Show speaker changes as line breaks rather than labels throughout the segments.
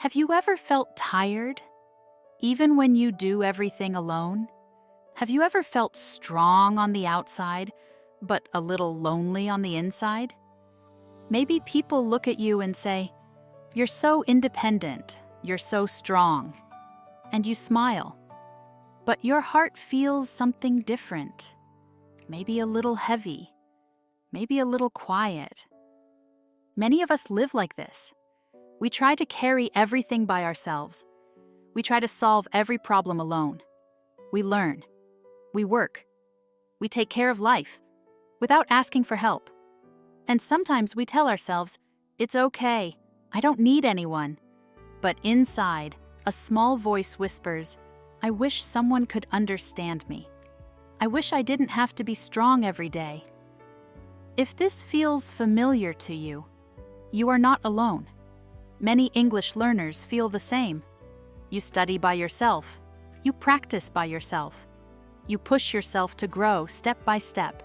Have you ever felt tired, even when you do everything alone? Have you ever felt strong on the outside, but a little lonely on the inside? Maybe people look at you and say, "You're so independent, you're so strong," and you smile. But your heart feels something different, maybe a little heavy, maybe a little quiet. Many of us live like this. We try to carry everything by ourselves. We try to solve every problem alone. We learn. We work. We take care of life without asking for help. And sometimes we tell ourselves, "It's okay, I don't need anyone." But inside, a small voice whispers, "I wish someone could understand me. I wish I didn't have to be strong every day." If this feels familiar to you, you are not alone. Many English learners feel the same. You study by yourself. You practice by yourself. You push yourself to grow step by step.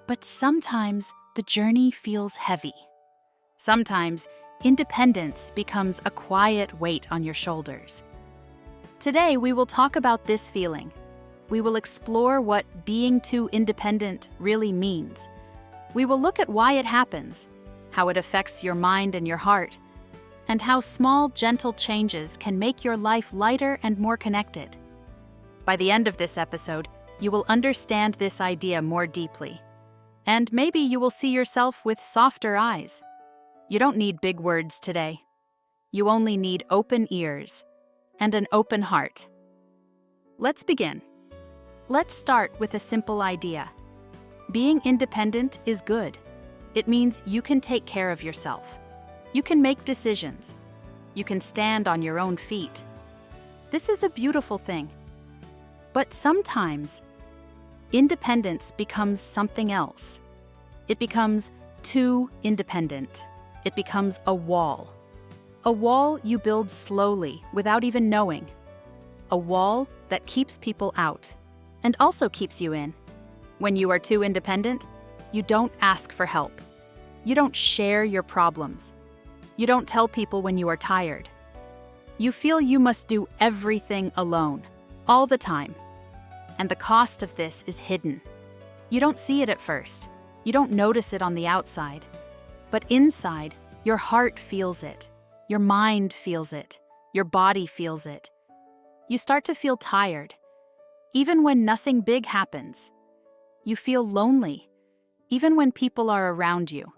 But sometimes the journey feels heavy. Sometimes independence becomes a quiet weight on your shoulders. Today we will talk about this feeling. We will explore what being too independent really means. We will look at why it happens, how it affects your mind and your heart, and how small, gentle changes can make your life lighter and more connected. By the end of this episode, you will understand this idea more deeply. And maybe you will see yourself with softer eyes. You don't need big words today. You only need open ears and an open heart. Let's begin. Let's start with a simple idea. Being independent is good. It means you can take care of yourself. You can make decisions. You can stand on your own feet. This is a beautiful thing. But sometimes, independence becomes something else. It becomes too independent. It becomes a wall. A wall you build slowly without even knowing. A wall that keeps people out and also keeps you in. When you are too independent, you don't ask for help. You don't share your problems. You don't tell people when you are tired. You feel you must do everything alone, all the time. And the cost of this is hidden. You don't see it at first. You don't notice it on the outside. But inside, your heart feels it. Your mind feels it. Your body feels it. You start to feel tired, even when nothing big happens. You feel lonely, even when people are around you.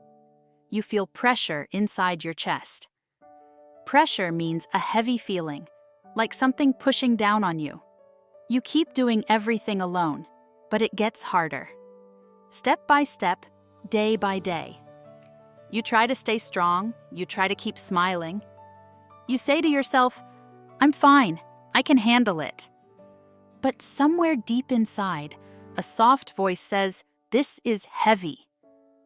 You feel pressure inside your chest. Pressure means a heavy feeling, like something pushing down on you. You keep doing everything alone, but it gets harder. Step by step, day by day. You try to stay strong, you try to keep smiling. You say to yourself, "I'm fine, I can handle it." But somewhere deep inside, a soft voice says, "This is heavy.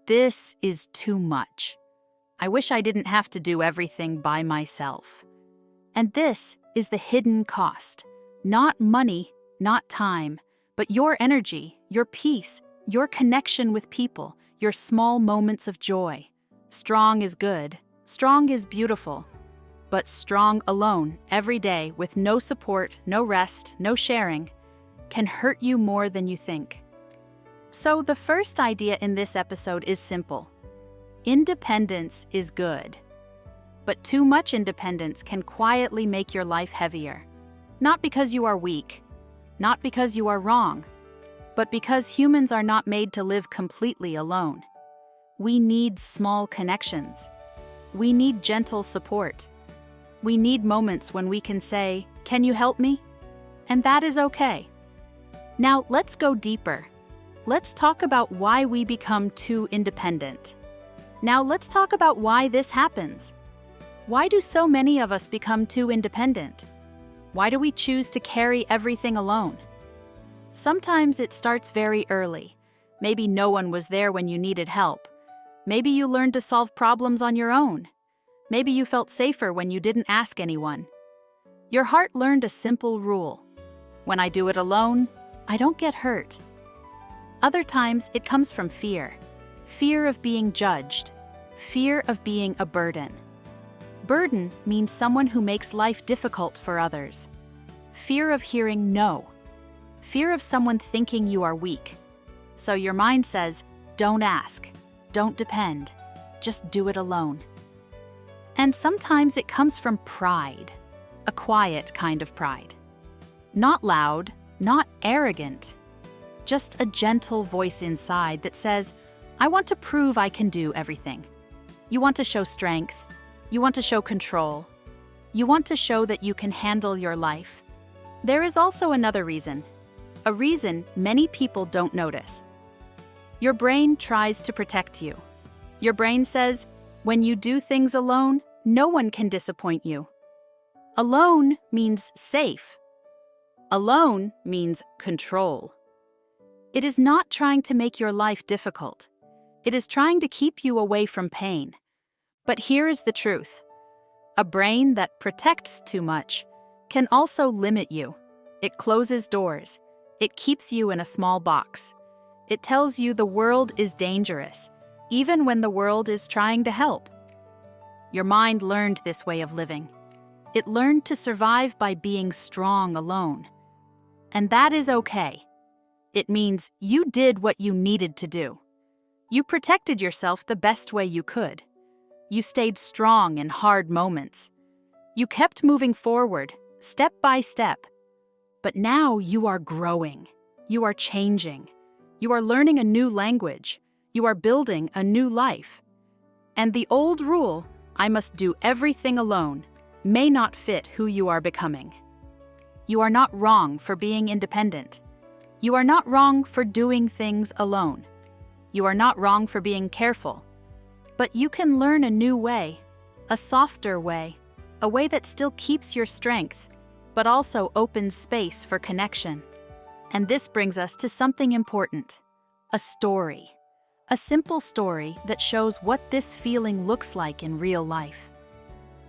This is too much. I wish I didn't have to do everything by myself." And this is the hidden cost. Not money, not time, but your energy, your peace, your connection with people, your small moments of joy. Strong is good. Strong is beautiful. But strong alone, every day, with no support, no rest, no sharing, can hurt you more than you think. So the first idea in this episode is simple. Independence is good. But too much independence can quietly make your life heavier. Not because you are weak, not because you are wrong, but because humans are not made to live completely alone. We need small connections. We need gentle support. We need moments when we can say, "Can you help me?" And that is okay. Now let's go deeper. Let's talk about why we become too independent. Now let's talk about why this happens. Why do so many of us become too independent? Why do we choose to carry everything alone? Sometimes it starts very early. Maybe no one was there when you needed help. Maybe you learned to solve problems on your own. Maybe you felt safer when you didn't ask anyone. Your heart learned a simple rule. When I do it alone, I don't get hurt. Other times it comes from fear. Fear of being judged. Fear of being a burden. Burden means someone who makes life difficult for others. Fear of hearing no. Fear of someone thinking you are weak. So your mind says, don't ask, don't depend, just do it alone. And sometimes it comes from pride, a quiet kind of pride. Not loud, not arrogant, just a gentle voice inside that says, I want to prove I can do everything. You want to show strength. You want to show control. You want to show that you can handle your life. There is also another reason, a reason many people don't notice. Your brain tries to protect you. Your brain says, when you do things alone, no one can disappoint you. Alone means safe. Alone means control. It is not trying to make your life difficult. It is trying to keep you away from pain. But here is the truth. A brain that protects too much can also limit you. It closes doors. It keeps you in a small box. It tells you the world is dangerous, even when the world is trying to help. Your mind learned this way of living. It learned to survive by being strong alone. And that is okay. It means you did what you needed to do. You protected yourself the best way you could. You stayed strong in hard moments. You kept moving forward, step by step. But now you are growing. You are changing. You are learning a new language. You are building a new life. And the old rule, I must do everything alone, may not fit who you are becoming. You are not wrong for being independent. You are not wrong for doing things alone. You are not wrong for being careful. But you can learn a new way, a softer way, a way that still keeps your strength, but also opens space for connection. And this brings us to something important, a story. A simple story that shows what this feeling looks like in real life.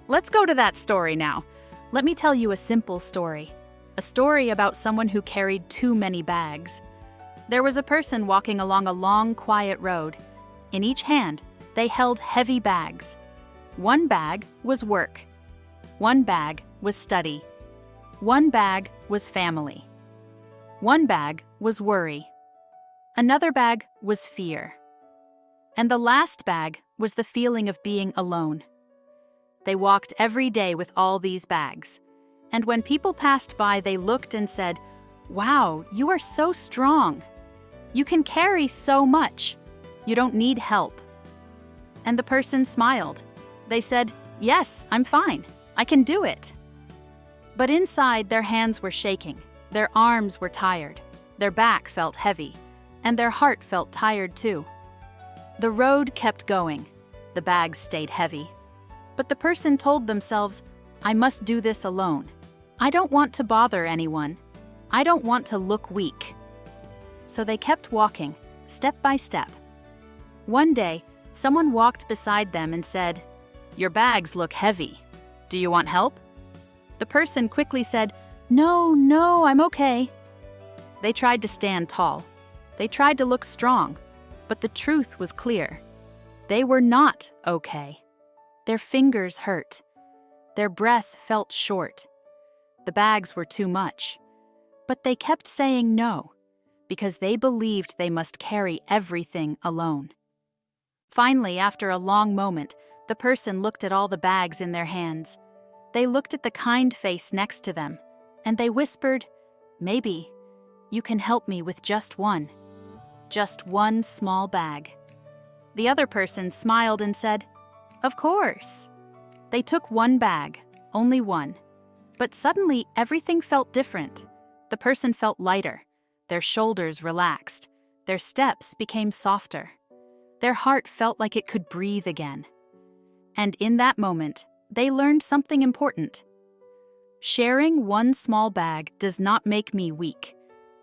Let's go to that story now. Let me tell you a simple story. A story about someone who carried too many bags. There was a person walking along a long, quiet road. In each hand, they held heavy bags. One bag was work. One bag was study. One bag was family. One bag was worry. Another bag was fear. And the last bag was the feeling of being alone. They walked every day with all these bags. And when people passed by, they looked and said, "Wow, you are so strong. You can carry so much. You don't need help." And the person smiled. They said, "Yes, I'm fine. I can do it." But inside, their hands were shaking. Their arms were tired. Their back felt heavy. And their heart felt tired too. The road kept going. The bags stayed heavy. But the person told themselves, "I must do this alone. I don't want to bother anyone. I don't want to look weak." So they kept walking, step by step. One day, someone walked beside them and said, "Your bags look heavy. Do you want help?" The person quickly said, No, I'm okay." They tried to stand tall. They tried to look strong. But the truth was clear. They were not okay. Their fingers hurt. Their breath felt short. The bags were too much. But they kept saying no, because they believed they must carry everything alone. Finally, after a long moment, the person looked at all the bags in their hands. They looked at the kind face next to them, and they whispered, "Maybe you can help me with just one. Just one small bag." The other person smiled and said, "Of course." They took one bag, only one. But suddenly, everything felt different. The person felt lighter. Their shoulders relaxed. Their steps became softer. Their heart felt like it could breathe again. And in that moment, they learned something important. Sharing one small bag does not make me weak.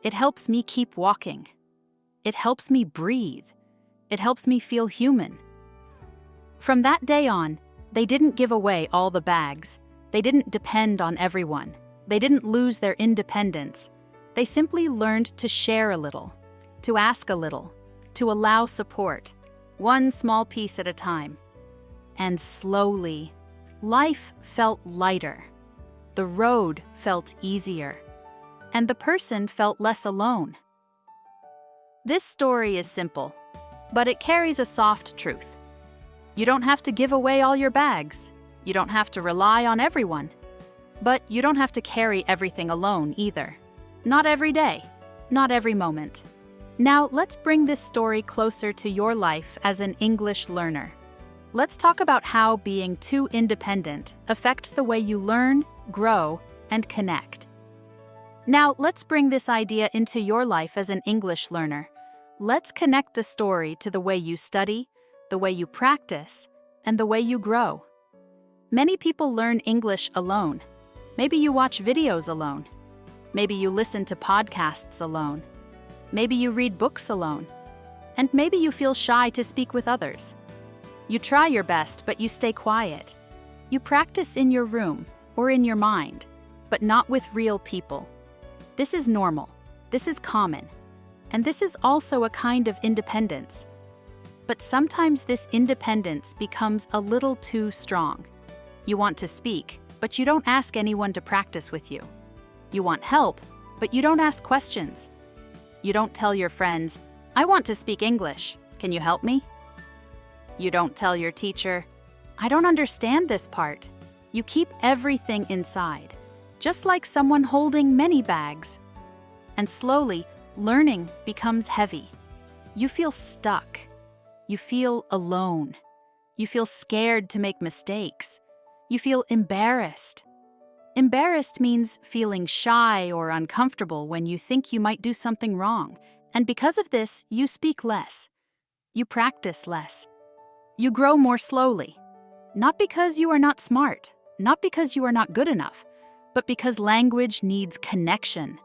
It helps me keep walking. It helps me breathe. It helps me feel human. From that day on, they didn't give away all the bags. They didn't depend on everyone. They didn't lose their independence. They simply learned to share a little, to ask a little, to allow support, one small piece at a time. And slowly, Life felt lighter. The road felt easier. And the person felt less alone. This story is simple, but it carries a soft truth. You don't have to give away all your bags. You don't have to rely on everyone. But you don't have to carry everything alone either. Not every day, not every moment. Now, let's bring this story closer to your life as an English learner. Let's talk about how being too independent affects the way you learn, grow, and connect. Now, let's bring this idea into your life as an English learner. Let's connect the story to the way you study, the way you practice, and the way you grow. Many people learn English alone. Maybe you watch videos alone. Maybe you listen to podcasts alone. Maybe you read books alone. And maybe you feel shy to speak with others. You try your best, but you stay quiet. You practice in your room or in your mind, but not with real people. This is normal. This is common. And this is also a kind of independence. But sometimes this independence becomes a little too strong. You want to speak, but you don't ask anyone to practice with you. You want help, but you don't ask questions. You don't tell your friends, "I want to speak English. Can you help me?" You don't tell your teacher, "I don't understand this part." You keep everything inside, just like someone holding many bags. And slowly, learning becomes heavy. You feel stuck. You feel alone. You feel scared to make mistakes. You feel embarrassed. Embarrassed means feeling shy or uncomfortable when you think you might do something wrong. And because of this, you speak less. You practice less. You grow more slowly. Not because you are not smart, not because you are not good enough, but because language needs connection.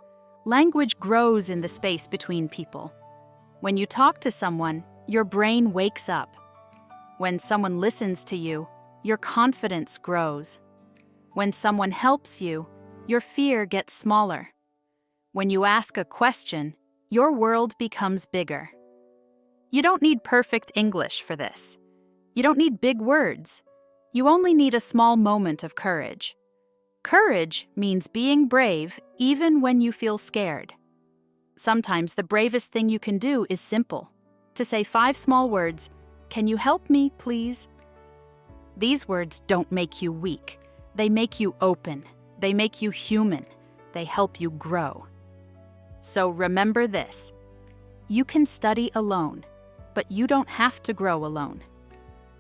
Language grows in the space between people. When you talk to someone, your brain wakes up. When someone listens to you, your confidence grows. When someone helps you, your fear gets smaller. When you ask a question, your world becomes bigger. You don't need perfect English for this. You don't need big words. You only need a small moment of courage. Courage means being brave even when you feel scared. Sometimes the bravest thing you can do is simple. To say 5 small words, "Can you help me, please?" These words don't make you weak. They make you open. They make you human. They help you grow. So remember this. You can study alone, but you don't have to grow alone.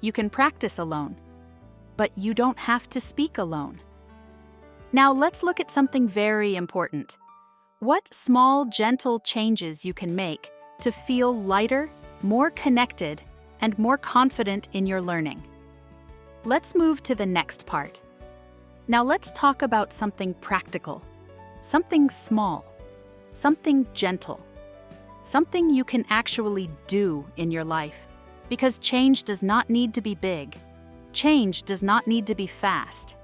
You can practice alone, but you don't have to speak alone. Now let's look at something very important. What small, gentle changes you can make to feel lighter, more connected, and more confident in your learning. Let's move to the next part. Now let's talk about something practical, something small, something gentle, something you can actually do in your life, because change does not need to be big. Change does not need to be fast.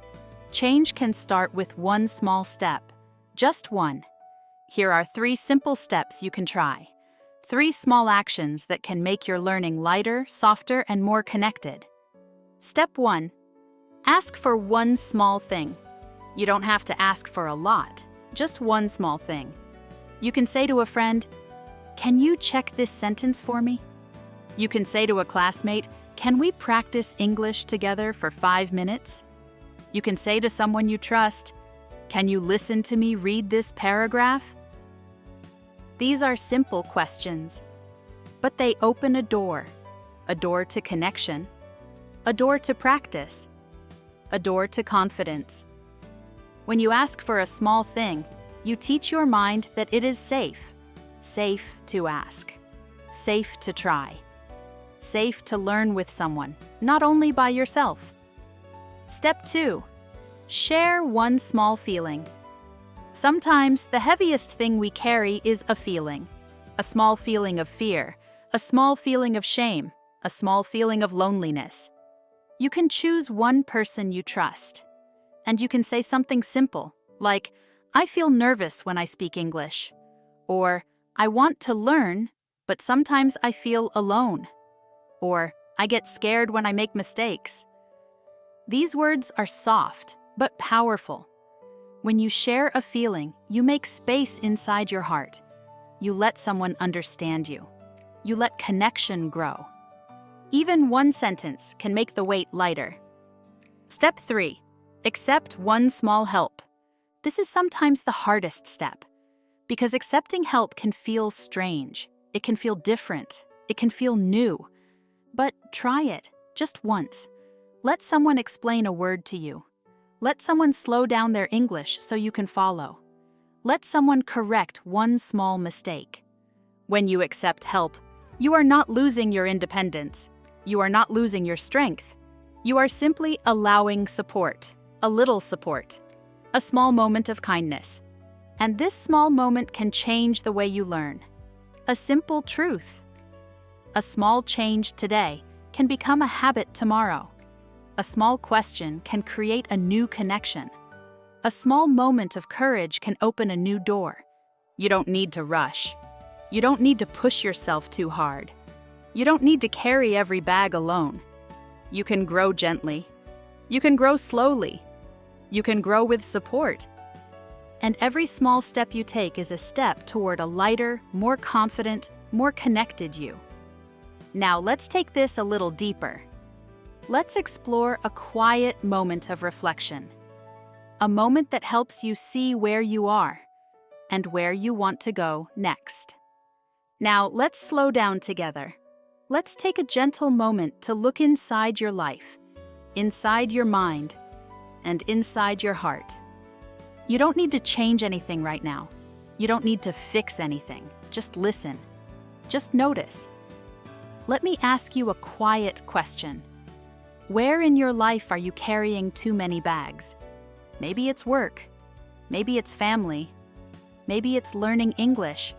Change can start with one small step, just one. Here are 3 simple steps you can try. 3 small actions that can make your learning lighter, softer, and more connected. Step 1. Ask for one small thing. You don't have to ask for a lot, just one small thing. You can say to a friend, "Can you check this sentence for me?" You can say to a classmate, "Can we practice English together for 5 minutes?" You can say to someone you trust, "Can you listen to me read this paragraph?" These are simple questions, but they open a door to connection, a door to practice, a door to confidence. When you ask for a small thing, you teach your mind that it is safe to ask, safe to try, safe to learn with someone, not only by yourself. Step 2. Share one small feeling. Sometimes the heaviest thing we carry is a feeling. A small feeling of fear, a small feeling of shame, a small feeling of loneliness. You can choose one person you trust. And you can say something simple, like, "I feel nervous when I speak English." Or, "I want to learn, but sometimes I feel alone." Or, "I get scared when I make mistakes." These words are soft, but powerful. When you share a feeling, you make space inside your heart. You let someone understand you. You let connection grow. Even one sentence can make the weight lighter. Step 3. Accept one small help. This is sometimes the hardest step, because accepting help can feel strange. It can feel different. It can feel new. But try it, just once. Let someone explain a word to you. Let someone slow down their English so you can follow. Let someone correct one small mistake. When you accept help, you are not losing your independence. You are not losing your strength. You are simply allowing support, a little support, a small moment of kindness. And this small moment can change the way you learn. A simple truth. A small change today can become a habit tomorrow. A small question can create a new connection. A small moment of courage can open a new door. You don't need to rush. You don't need to push yourself too hard. You don't need to carry every bag alone. You can grow gently. You can grow slowly. You can grow with support. And every small step you take is a step toward a lighter, more confident, more connected you. Now let's take this a little deeper. Let's explore a quiet moment of reflection. A moment that helps you see where you are and where you want to go next. Now let's slow down together. Let's take a gentle moment to look inside your life, inside your mind, and inside your heart. You don't need to change anything right now. You don't need to fix anything. Just listen. Just notice. Let me ask you a quiet question. Where in your life are you carrying too many bags? Maybe it's work. Maybe it's family. Maybe it's learning English.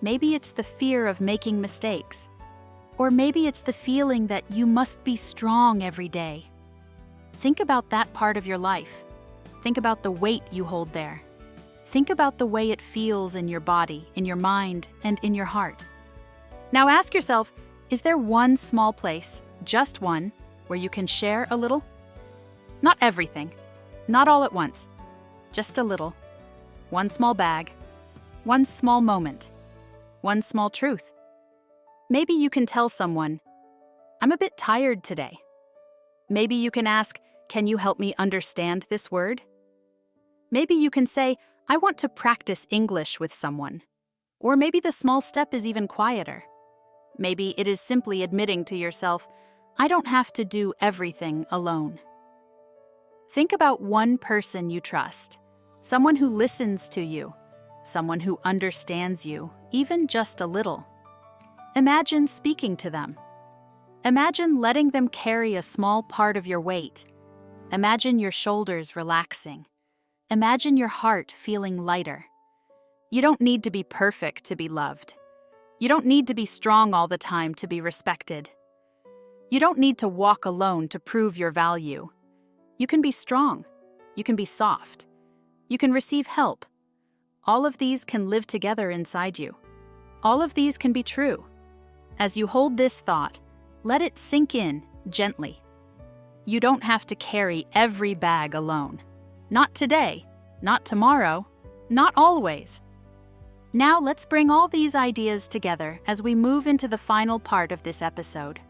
Maybe it's the fear of making mistakes. Or maybe it's the feeling that you must be strong every day. Think about that part of your life. Think about the weight you hold there. Think about the way it feels in your body, in your mind, and in your heart. Now ask yourself, is there one small place, just one, where you can share a little? Not everything, not all at once, just a little. One small bag, one small moment, one small truth. Maybe you can tell someone, I'm a bit tired today. Maybe you can ask, can you help me understand this word? Maybe you can say, I want to practice English with someone. Or maybe the small step is even quieter. Maybe it is simply admitting to yourself, I don't have to do everything alone. Think about one person you trust, someone who listens to you, someone who understands you, even just a little. Imagine speaking to them. Imagine letting them carry a small part of your weight. Imagine your shoulders relaxing. Imagine your heart feeling lighter. You don't need to be perfect to be loved. You don't need to be strong all the time to be respected. You don't need to walk alone to prove your value. You can be strong. You can be soft. You can receive help. All of these can live together inside you. All of these can be true. As you hold this thought, let it sink in gently. You don't have to carry every bag alone. Not today, not tomorrow, not always. Now let's bring all these ideas together as we move into the final part of this episode.